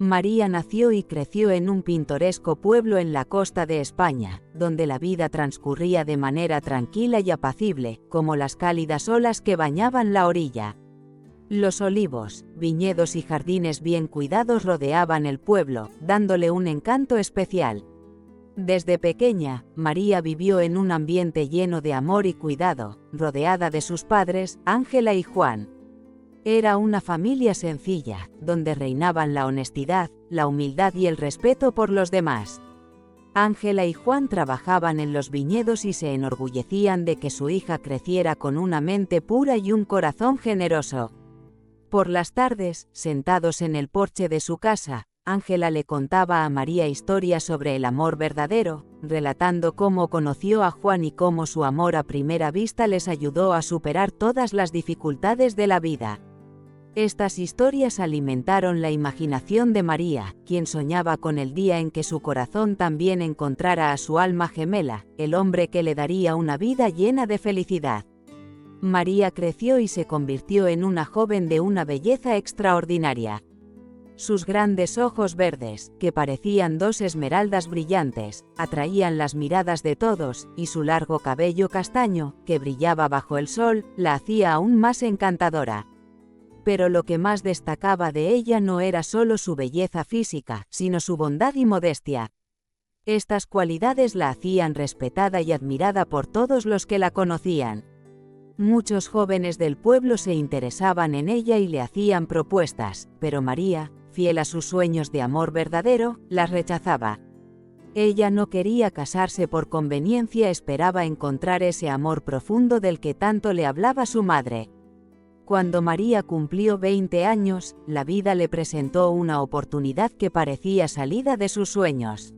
María nació y creció en un pintoresco pueblo en la costa de España, donde la vida transcurría de manera tranquila y apacible, como las cálidas olas que bañaban la orilla. Los olivos, viñedos y jardines bien cuidados rodeaban el pueblo, dándole un encanto especial. Desde pequeña, María vivió en un ambiente lleno de amor y cuidado, rodeada de sus padres, Ángela y Juan. Era una familia sencilla, donde reinaban la honestidad, la humildad y el respeto por los demás. Ángela y Juan trabajaban en los viñedos y se enorgullecían de que su hija creciera con una mente pura y un corazón generoso. Por las tardes, sentados en el porche de su casa, Ángela le contaba a María historias sobre el amor verdadero, relatando cómo conoció a Juan y cómo su amor a primera vista les ayudó a superar todas las dificultades de la vida. Estas historias alimentaron la imaginación de María, quien soñaba con el día en que su corazón también encontrara a su alma gemela, el hombre que le daría una vida llena de felicidad. María creció y se convirtió en una joven de una belleza extraordinaria. Sus grandes ojos verdes, que parecían dos esmeraldas brillantes, atraían las miradas de todos, y su largo cabello castaño, que brillaba bajo el sol, la hacía aún más encantadora. Pero lo que más destacaba de ella no era solo su belleza física, sino su bondad y modestia. Estas cualidades la hacían respetada y admirada por todos los que la conocían. Muchos jóvenes del pueblo se interesaban en ella y le hacían propuestas, pero María, fiel a sus sueños de amor verdadero, las rechazaba. Ella no quería casarse por conveniencia, esperaba encontrar ese amor profundo del que tanto le hablaba su madre. Cuando María cumplió 20 años, la vida le presentó una oportunidad que parecía salida de sus sueños.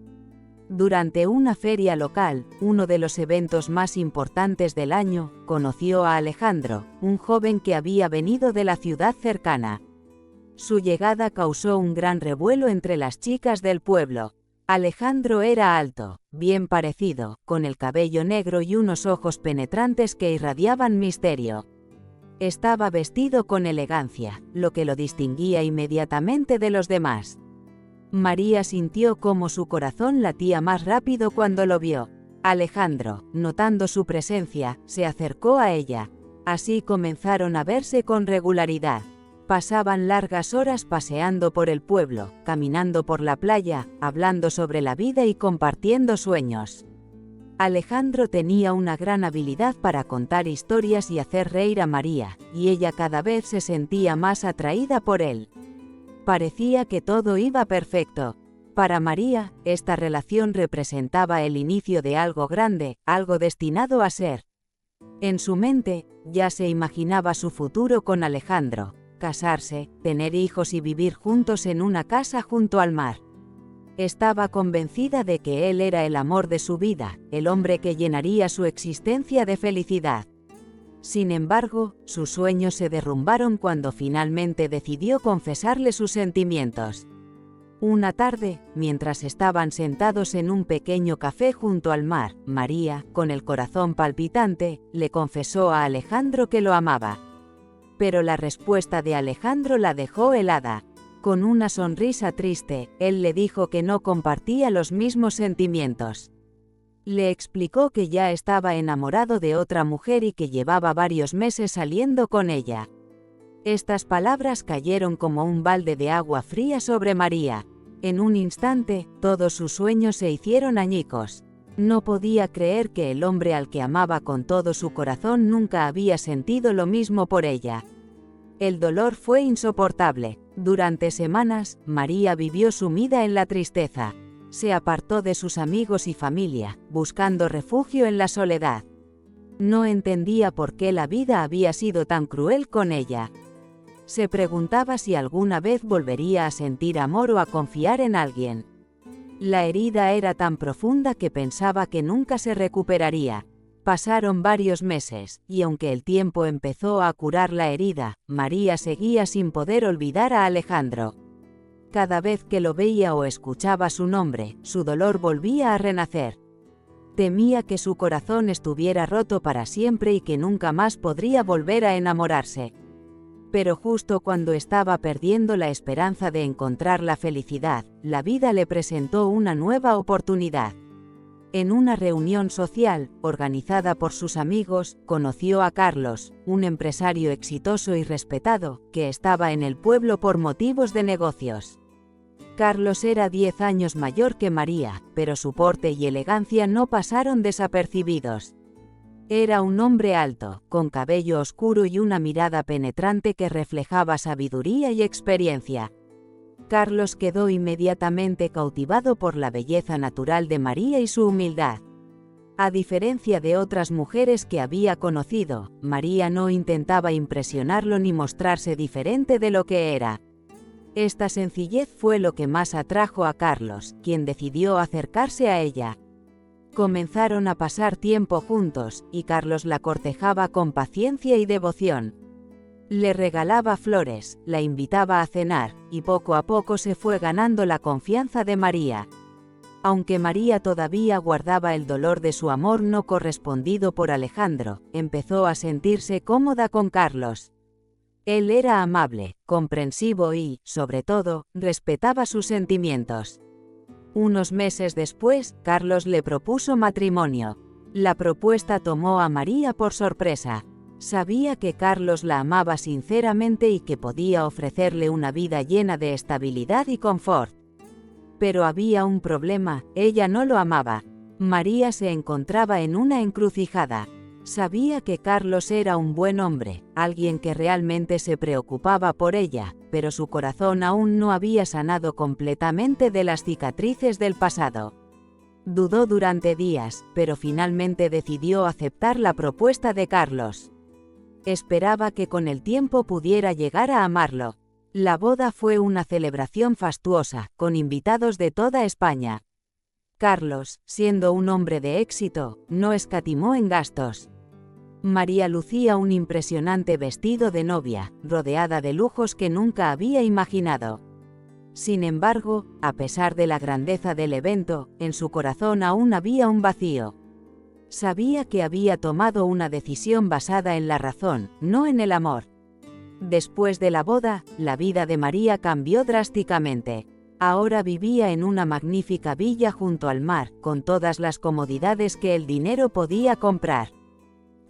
Durante una feria local, uno de los eventos más importantes del año, conoció a Alejandro, un joven que había venido de la ciudad cercana. Su llegada causó un gran revuelo entre las chicas del pueblo. Alejandro era alto, bien parecido, con el cabello negro y unos ojos penetrantes que irradiaban misterio. Estaba vestido con elegancia, lo que lo distinguía inmediatamente de los demás. María sintió cómo su corazón latía más rápido cuando lo vio. Alejandro, notando su presencia, se acercó a ella. Así comenzaron a verse con regularidad. Pasaban largas horas paseando por el pueblo, caminando por la playa, hablando sobre la vida y compartiendo sueños. Alejandro tenía una gran habilidad para contar historias y hacer reír a María, y ella cada vez se sentía más atraída por él. Parecía que todo iba perfecto. Para María, esta relación representaba el inicio de algo grande, algo destinado a ser. En su mente, ya se imaginaba su futuro con Alejandro, casarse, tener hijos y vivir juntos en una casa junto al mar. Estaba convencida de que él era el amor de su vida, el hombre que llenaría su existencia de felicidad. Sin embargo, sus sueños se derrumbaron cuando finalmente decidió confesarle sus sentimientos. Una tarde, mientras estaban sentados en un pequeño café junto al mar, María, con el corazón palpitante, le confesó a Alejandro que lo amaba. Pero la respuesta de Alejandro la dejó helada. Con una sonrisa triste, él le dijo que no compartía los mismos sentimientos. Le explicó que ya estaba enamorado de otra mujer y que llevaba varios meses saliendo con ella. Estas palabras cayeron como un balde de agua fría sobre María. En un instante, todos sus sueños se hicieron añicos. No podía creer que el hombre al que amaba con todo su corazón nunca había sentido lo mismo por ella. El dolor fue insoportable. Durante semanas, María vivió sumida en la tristeza. Se apartó de sus amigos y familia, buscando refugio en la soledad. No entendía por qué la vida había sido tan cruel con ella. Se preguntaba si alguna vez volvería a sentir amor o a confiar en alguien. La herida era tan profunda que pensaba que nunca se recuperaría. Pasaron varios meses, y aunque el tiempo empezó a curar la herida, María seguía sin poder olvidar a Alejandro. Cada vez que lo veía o escuchaba su nombre, su dolor volvía a renacer. Temía que su corazón estuviera roto para siempre y que nunca más podría volver a enamorarse. Pero justo cuando estaba perdiendo la esperanza de encontrar la felicidad, la vida le presentó una nueva oportunidad. En una reunión social, organizada por sus amigos, conoció a Carlos, un empresario exitoso y respetado, que estaba en el pueblo por motivos de negocios. Carlos era 10 años mayor que María, pero su porte y elegancia no pasaron desapercibidos. Era un hombre alto, con cabello oscuro y una mirada penetrante que reflejaba sabiduría y experiencia. Carlos quedó inmediatamente cautivado por la belleza natural de María y su humildad. A diferencia de otras mujeres que había conocido, María no intentaba impresionarlo ni mostrarse diferente de lo que era. Esta sencillez fue lo que más atrajo a Carlos, quien decidió acercarse a ella. Comenzaron a pasar tiempo juntos, y Carlos la cortejaba con paciencia y devoción. Le regalaba flores, la invitaba a cenar, y poco a poco se fue ganando la confianza de María. Aunque María todavía guardaba el dolor de su amor no correspondido por Alejandro, empezó a sentirse cómoda con Carlos. Él era amable, comprensivo y, sobre todo, respetaba sus sentimientos. Unos meses después, Carlos le propuso matrimonio. La propuesta tomó a María por sorpresa. Sabía que Carlos la amaba sinceramente y que podía ofrecerle una vida llena de estabilidad y confort. Pero había un problema, ella no lo amaba. María se encontraba en una encrucijada. Sabía que Carlos era un buen hombre, alguien que realmente se preocupaba por ella, pero su corazón aún no había sanado completamente de las cicatrices del pasado. Dudó durante días, pero finalmente decidió aceptar la propuesta de Carlos. Esperaba que con el tiempo pudiera llegar a amarlo. La boda fue una celebración fastuosa, con invitados de toda España. Carlos, siendo un hombre de éxito, no escatimó en gastos. María lucía un impresionante vestido de novia, rodeada de lujos que nunca había imaginado. Sin embargo, a pesar de la grandeza del evento, en su corazón aún había un vacío. Sabía que había tomado una decisión basada en la razón, no en el amor. Después de la boda, la vida de María cambió drásticamente. Ahora vivía en una magnífica villa junto al mar, con todas las comodidades que el dinero podía comprar.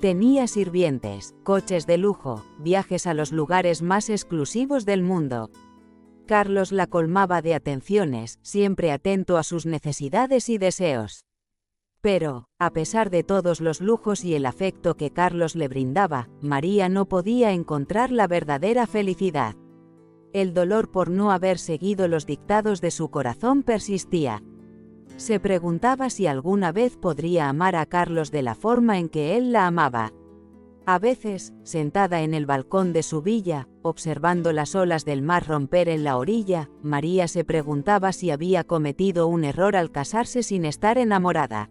Tenía sirvientes, coches de lujo, viajes a los lugares más exclusivos del mundo. Carlos la colmaba de atenciones, siempre atento a sus necesidades y deseos. Pero, a pesar de todos los lujos y el afecto que Carlos le brindaba, María no podía encontrar la verdadera felicidad. El dolor por no haber seguido los dictados de su corazón persistía. Se preguntaba si alguna vez podría amar a Carlos de la forma en que él la amaba. A veces, sentada en el balcón de su villa, observando las olas del mar romper en la orilla, María se preguntaba si había cometido un error al casarse sin estar enamorada.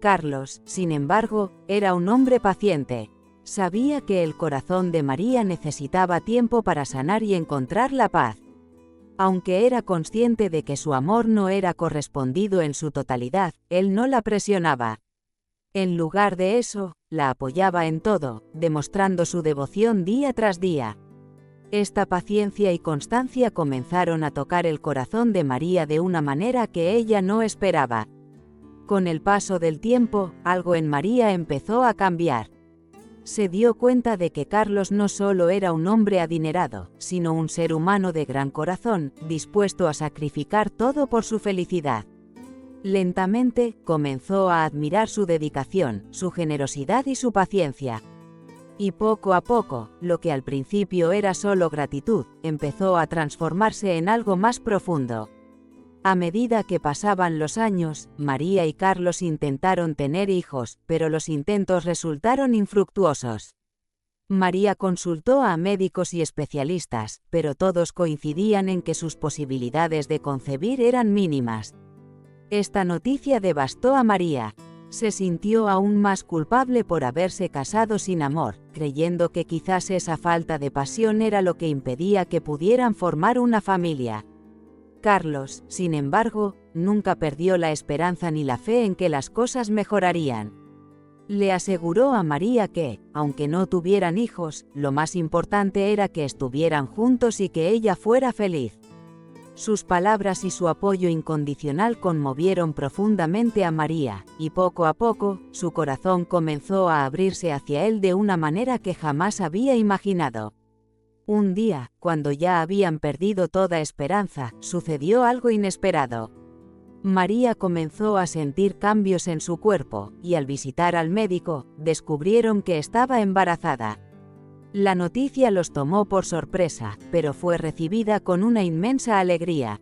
Carlos, sin embargo, era un hombre paciente. Sabía que el corazón de María necesitaba tiempo para sanar y encontrar la paz. Aunque era consciente de que su amor no era correspondido en su totalidad, él no la presionaba. En lugar de eso, la apoyaba en todo, demostrando su devoción día tras día. Esta paciencia y constancia comenzaron a tocar el corazón de María de una manera que ella no esperaba. Con el paso del tiempo, algo en María empezó a cambiar. Se dio cuenta de que Carlos no solo era un hombre adinerado, sino un ser humano de gran corazón, dispuesto a sacrificar todo por su felicidad. Lentamente, comenzó a admirar su dedicación, su generosidad y su paciencia. Y poco a poco, lo que al principio era solo gratitud, empezó a transformarse en algo más profundo. A medida que pasaban los años, María y Carlos intentaron tener hijos, pero los intentos resultaron infructuosos. María consultó a médicos y especialistas, pero todos coincidían en que sus posibilidades de concebir eran mínimas. Esta noticia devastó a María. Se sintió aún más culpable por haberse casado sin amor, creyendo que quizás esa falta de pasión era lo que impedía que pudieran formar una familia. Carlos, sin embargo, nunca perdió la esperanza ni la fe en que las cosas mejorarían. Le aseguró a María que, aunque no tuvieran hijos, lo más importante era que estuvieran juntos y que ella fuera feliz. Sus palabras y su apoyo incondicional conmovieron profundamente a María, y poco a poco, su corazón comenzó a abrirse hacia él de una manera que jamás había imaginado. Un día, cuando ya habían perdido toda esperanza, sucedió algo inesperado. María comenzó a sentir cambios en su cuerpo, y al visitar al médico, descubrieron que estaba embarazada. La noticia los tomó por sorpresa, pero fue recibida con una inmensa alegría.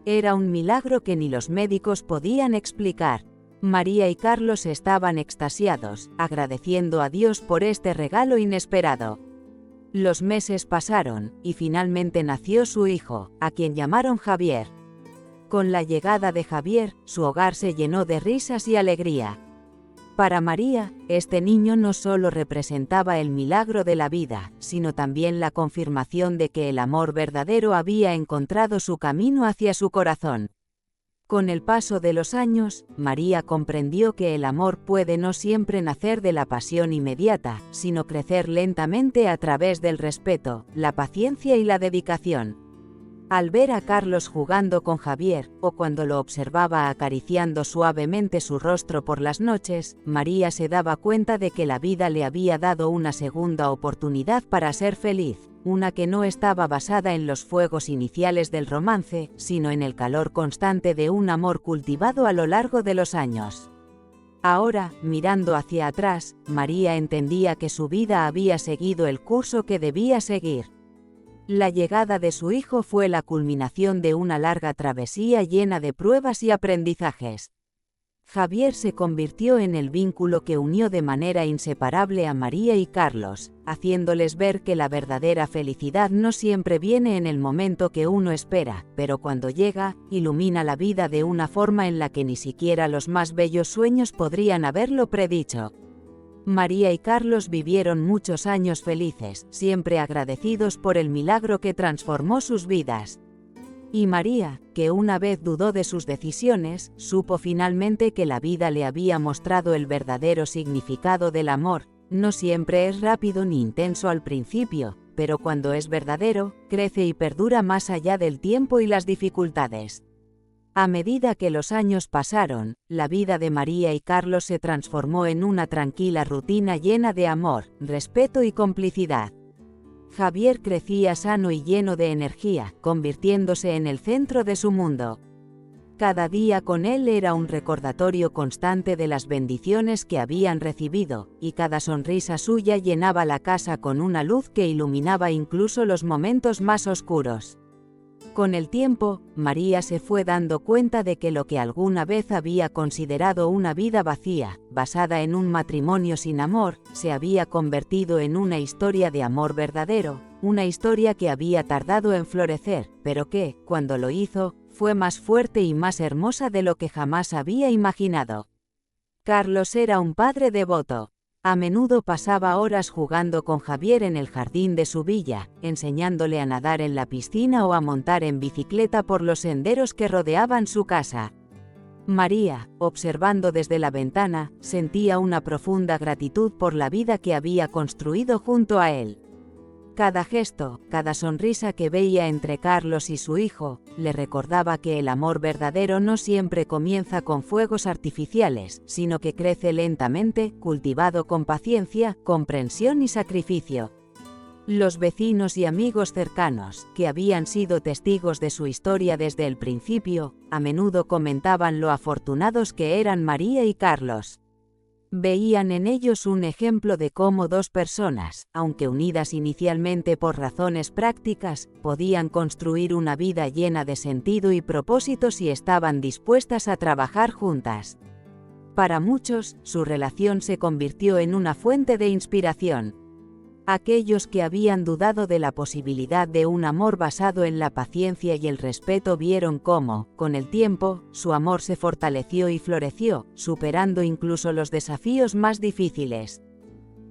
Era un milagro que ni los médicos podían explicar. María y Carlos estaban extasiados, agradeciendo a Dios por este regalo inesperado. Los meses pasaron, y finalmente nació su hijo, a quien llamaron Javier. Con la llegada de Javier, su hogar se llenó de risas y alegría. Para María, este niño no solo representaba el milagro de la vida, sino también la confirmación de que el amor verdadero había encontrado su camino hacia su corazón. Con el paso de los años, María comprendió que el amor puede no siempre nacer de la pasión inmediata, sino crecer lentamente a través del respeto, la paciencia y la dedicación. Al ver a Carlos jugando con Javier, o cuando lo observaba acariciando suavemente su rostro por las noches, María se daba cuenta de que la vida le había dado una segunda oportunidad para ser feliz, una que no estaba basada en los fuegos iniciales del romance, sino en el calor constante de un amor cultivado a lo largo de los años. Ahora, mirando hacia atrás, María entendía que su vida había seguido el curso que debía seguir. La llegada de su hijo fue la culminación de una larga travesía llena de pruebas y aprendizajes. Javier se convirtió en el vínculo que unió de manera inseparable a María y Carlos, haciéndoles ver que la verdadera felicidad no siempre viene en el momento que uno espera, pero cuando llega, ilumina la vida de una forma en la que ni siquiera los más bellos sueños podrían haberlo predicho. María y Carlos vivieron muchos años felices, siempre agradecidos por el milagro que transformó sus vidas. Y María, que una vez dudó de sus decisiones, supo finalmente que la vida le había mostrado el verdadero significado del amor. No siempre es rápido ni intenso al principio, pero cuando es verdadero, crece y perdura más allá del tiempo y las dificultades. A medida que los años pasaron, la vida de María y Carlos se transformó en una tranquila rutina llena de amor, respeto y complicidad. Javier crecía sano y lleno de energía, convirtiéndose en el centro de su mundo. Cada día con él era un recordatorio constante de las bendiciones que habían recibido, y cada sonrisa suya llenaba la casa con una luz que iluminaba incluso los momentos más oscuros. Con el tiempo, María se fue dando cuenta de que lo que alguna vez había considerado una vida vacía, basada en un matrimonio sin amor, se había convertido en una historia de amor verdadero, una historia que había tardado en florecer, pero que, cuando lo hizo, fue más fuerte y más hermosa de lo que jamás había imaginado. Carlos era un padre devoto. A menudo pasaba horas jugando con Javier en el jardín de su villa, enseñándole a nadar en la piscina o a montar en bicicleta por los senderos que rodeaban su casa. María, observando desde la ventana, sentía una profunda gratitud por la vida que había construido junto a él. Cada gesto, cada sonrisa que veía entre Carlos y su hijo, le recordaba que el amor verdadero no siempre comienza con fuegos artificiales, sino que crece lentamente, cultivado con paciencia, comprensión y sacrificio. Los vecinos y amigos cercanos, que habían sido testigos de su historia desde el principio, a menudo comentaban lo afortunados que eran María y Carlos. Veían en ellos un ejemplo de cómo dos personas, aunque unidas inicialmente por razones prácticas, podían construir una vida llena de sentido y propósito si estaban dispuestas a trabajar juntas. Para muchos, su relación se convirtió en una fuente de inspiración. Aquellos que habían dudado de la posibilidad de un amor basado en la paciencia y el respeto vieron cómo, con el tiempo, su amor se fortaleció y floreció, superando incluso los desafíos más difíciles.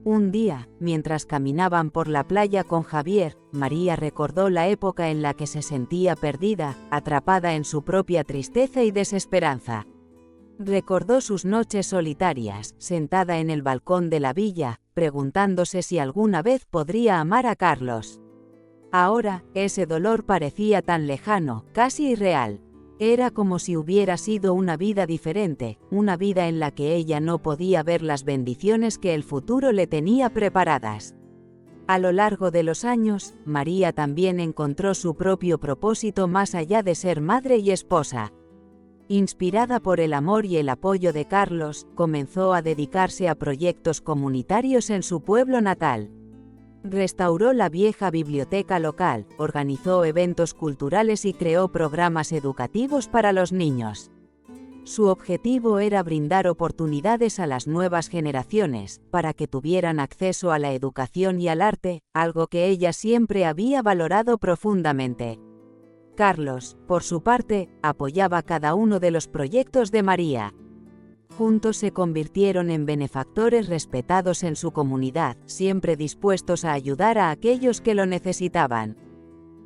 Un día, mientras caminaban por la playa con Javier, María recordó la época en la que se sentía perdida, atrapada en su propia tristeza y desesperanza. Recordó sus noches solitarias, sentada en el balcón de la villa, preguntándose si alguna vez podría amar a Carlos. Ahora, ese dolor parecía tan lejano, casi irreal. Era como si hubiera sido una vida diferente, una vida en la que ella no podía ver las bendiciones que el futuro le tenía preparadas. A lo largo de los años, María también encontró su propio propósito más allá de ser madre y esposa. Inspirada por el amor y el apoyo de Carlos, comenzó a dedicarse a proyectos comunitarios en su pueblo natal. Restauró la vieja biblioteca local, organizó eventos culturales y creó programas educativos para los niños. Su objetivo era brindar oportunidades a las nuevas generaciones, para que tuvieran acceso a la educación y al arte, algo que ella siempre había valorado profundamente. Carlos, por su parte, apoyaba cada uno de los proyectos de María. Juntos se convirtieron en benefactores respetados en su comunidad, siempre dispuestos a ayudar a aquellos que lo necesitaban.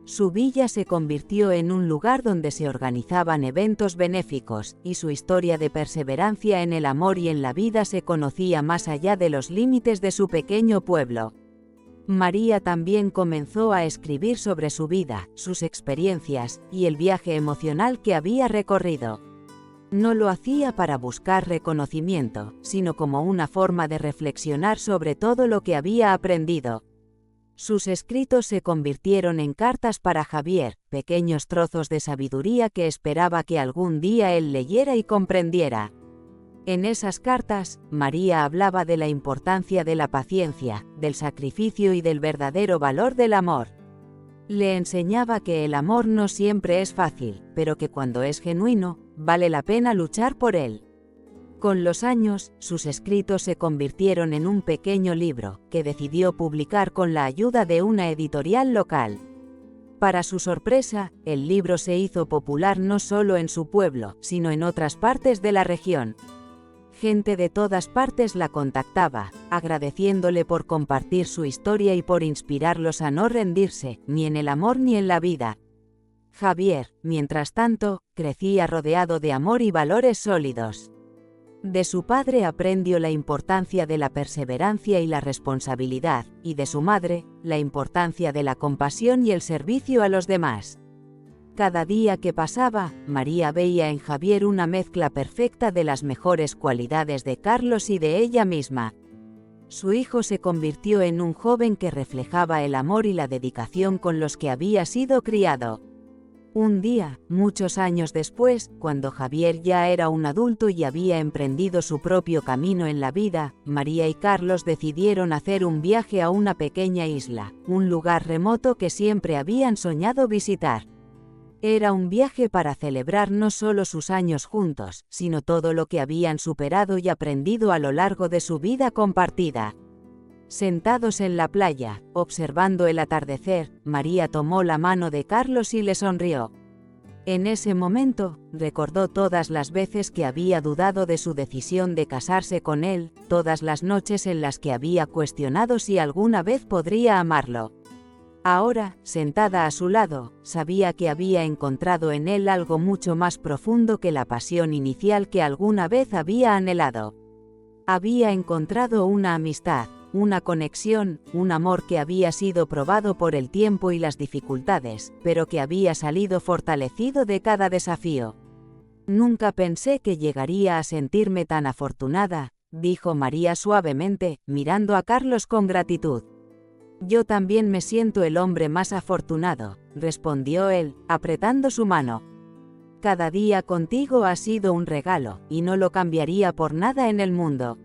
Su villa se convirtió en un lugar donde se organizaban eventos benéficos, y su historia de perseverancia en el amor y en la vida se conocía más allá de los límites de su pequeño pueblo. María también comenzó a escribir sobre su vida, sus experiencias, y el viaje emocional que había recorrido. No lo hacía para buscar reconocimiento, sino como una forma de reflexionar sobre todo lo que había aprendido. Sus escritos se convirtieron en cartas para Javier, pequeños trozos de sabiduría que esperaba que algún día él leyera y comprendiera. En esas cartas, María hablaba de la importancia de la paciencia, del sacrificio y del verdadero valor del amor. Le enseñaba que el amor no siempre es fácil, pero que cuando es genuino, vale la pena luchar por él. Con los años, sus escritos se convirtieron en un pequeño libro, que decidió publicar con la ayuda de una editorial local. Para su sorpresa, el libro se hizo popular no solo en su pueblo, sino en otras partes de la región. Gente de todas partes la contactaba, agradeciéndole por compartir su historia y por inspirarlos a no rendirse, ni en el amor ni en la vida. Javier, mientras tanto, crecía rodeado de amor y valores sólidos. De su padre aprendió la importancia de la perseverancia y la responsabilidad, y de su madre, la importancia de la compasión y el servicio a los demás. Cada día que pasaba, María veía en Javier una mezcla perfecta de las mejores cualidades de Carlos y de ella misma. Su hijo se convirtió en un joven que reflejaba el amor y la dedicación con los que había sido criado. Un día, muchos años después, cuando Javier ya era un adulto y había emprendido su propio camino en la vida, María y Carlos decidieron hacer un viaje a una pequeña isla, un lugar remoto que siempre habían soñado visitar. Era un viaje para celebrar no solo sus años juntos, sino todo lo que habían superado y aprendido a lo largo de su vida compartida. Sentados en la playa, observando el atardecer, María tomó la mano de Carlos y le sonrió. En ese momento, recordó todas las veces que había dudado de su decisión de casarse con él, todas las noches en las que había cuestionado si alguna vez podría amarlo. Ahora, sentada a su lado, sabía que había encontrado en él algo mucho más profundo que la pasión inicial que alguna vez había anhelado. Había encontrado una amistad, una conexión, un amor que había sido probado por el tiempo y las dificultades, pero que había salido fortalecido de cada desafío. Nunca pensé que llegaría a sentirme tan afortunada, dijo María suavemente, mirando a Carlos con gratitud. Yo también me siento el hombre más afortunado, respondió él, apretando su mano. Cada día contigo ha sido un regalo, y no lo cambiaría por nada en el mundo.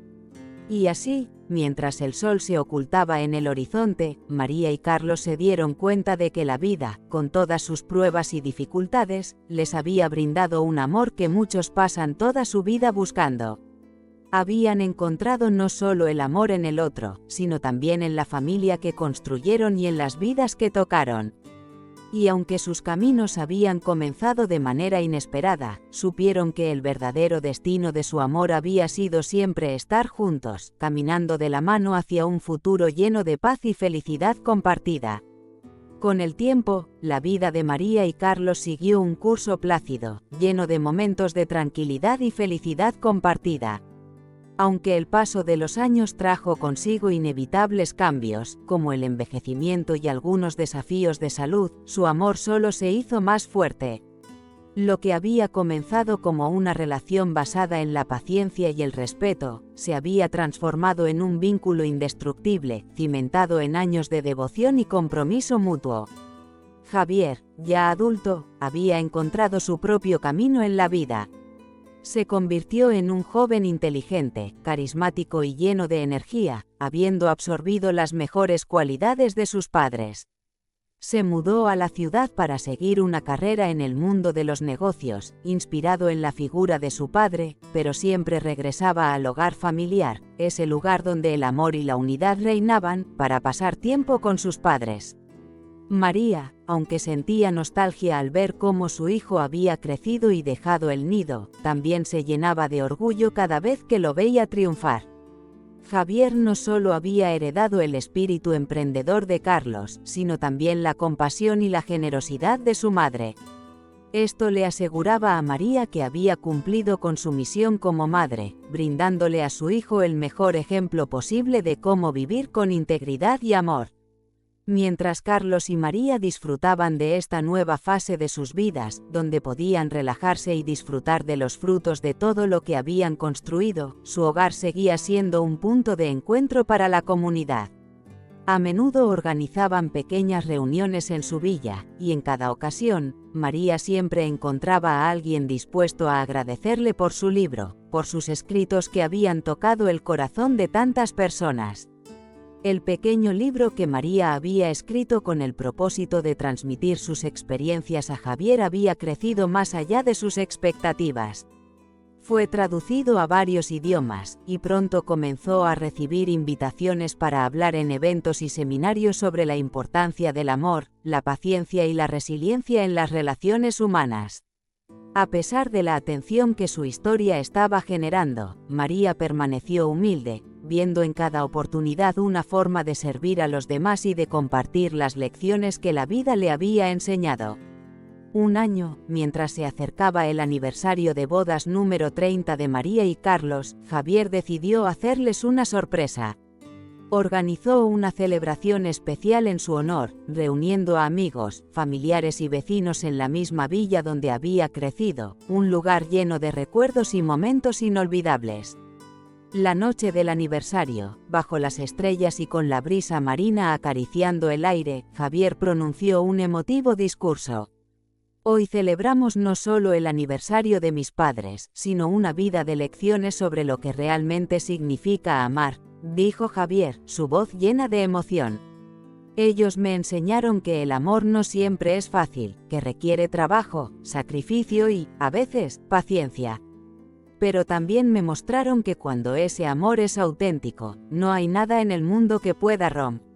Y así, mientras el sol se ocultaba en el horizonte, María y Carlos se dieron cuenta de que la vida, con todas sus pruebas y dificultades, les había brindado un amor que muchos pasan toda su vida buscando. Habían encontrado no solo el amor en el otro, sino también en la familia que construyeron y en las vidas que tocaron. Y aunque sus caminos habían comenzado de manera inesperada, supieron que el verdadero destino de su amor había sido siempre estar juntos, caminando de la mano hacia un futuro lleno de paz y felicidad compartida. Con el tiempo, la vida de María y Carlos siguió un curso plácido, lleno de momentos de tranquilidad y felicidad compartida. Aunque el paso de los años trajo consigo inevitables cambios, como el envejecimiento y algunos desafíos de salud, su amor solo se hizo más fuerte. Lo que había comenzado como una relación basada en la paciencia y el respeto, se había transformado en un vínculo indestructible, cimentado en años de devoción y compromiso mutuo. Javier, ya adulto, había encontrado su propio camino en la vida. Se convirtió en un joven inteligente, carismático y lleno de energía, habiendo absorbido las mejores cualidades de sus padres. Se mudó a la ciudad para seguir una carrera en el mundo de los negocios, inspirado en la figura de su padre, pero siempre regresaba al hogar familiar, ese lugar donde el amor y la unidad reinaban, para pasar tiempo con sus padres. María, aunque sentía nostalgia al ver cómo su hijo había crecido y dejado el nido, también se llenaba de orgullo cada vez que lo veía triunfar. Javier no solo había heredado el espíritu emprendedor de Carlos, sino también la compasión y la generosidad de su madre. Esto le aseguraba a María que había cumplido con su misión como madre, brindándole a su hijo el mejor ejemplo posible de cómo vivir con integridad y amor. Mientras Carlos y María disfrutaban de esta nueva fase de sus vidas, donde podían relajarse y disfrutar de los frutos de todo lo que habían construido, su hogar seguía siendo un punto de encuentro para la comunidad. A menudo organizaban pequeñas reuniones en su villa, y en cada ocasión, María siempre encontraba a alguien dispuesto a agradecerle por su libro, por sus escritos que habían tocado el corazón de tantas personas. El pequeño libro que María había escrito con el propósito de transmitir sus experiencias a Javier había crecido más allá de sus expectativas. Fue traducido a varios idiomas, y pronto comenzó a recibir invitaciones para hablar en eventos y seminarios sobre la importancia del amor, la paciencia y la resiliencia en las relaciones humanas. A pesar de la atención que su historia estaba generando, María permaneció humilde, viendo en cada oportunidad una forma de servir a los demás y de compartir las lecciones que la vida le había enseñado. Un año, mientras se acercaba el aniversario de bodas número 30 de María y Carlos, Javier decidió hacerles una sorpresa. Organizó una celebración especial en su honor, reuniendo a amigos, familiares y vecinos en la misma villa donde había crecido, un lugar lleno de recuerdos y momentos inolvidables. La noche del aniversario, bajo las estrellas y con la brisa marina acariciando el aire, Javier pronunció un emotivo discurso. Hoy celebramos no solo el aniversario de mis padres, sino una vida de lecciones sobre lo que realmente significa amar, dijo Javier, su voz llena de emoción. Ellos me enseñaron que el amor no siempre es fácil, que requiere trabajo, sacrificio y, a veces, paciencia. Pero también me mostraron que cuando ese amor es auténtico, no hay nada en el mundo que pueda romper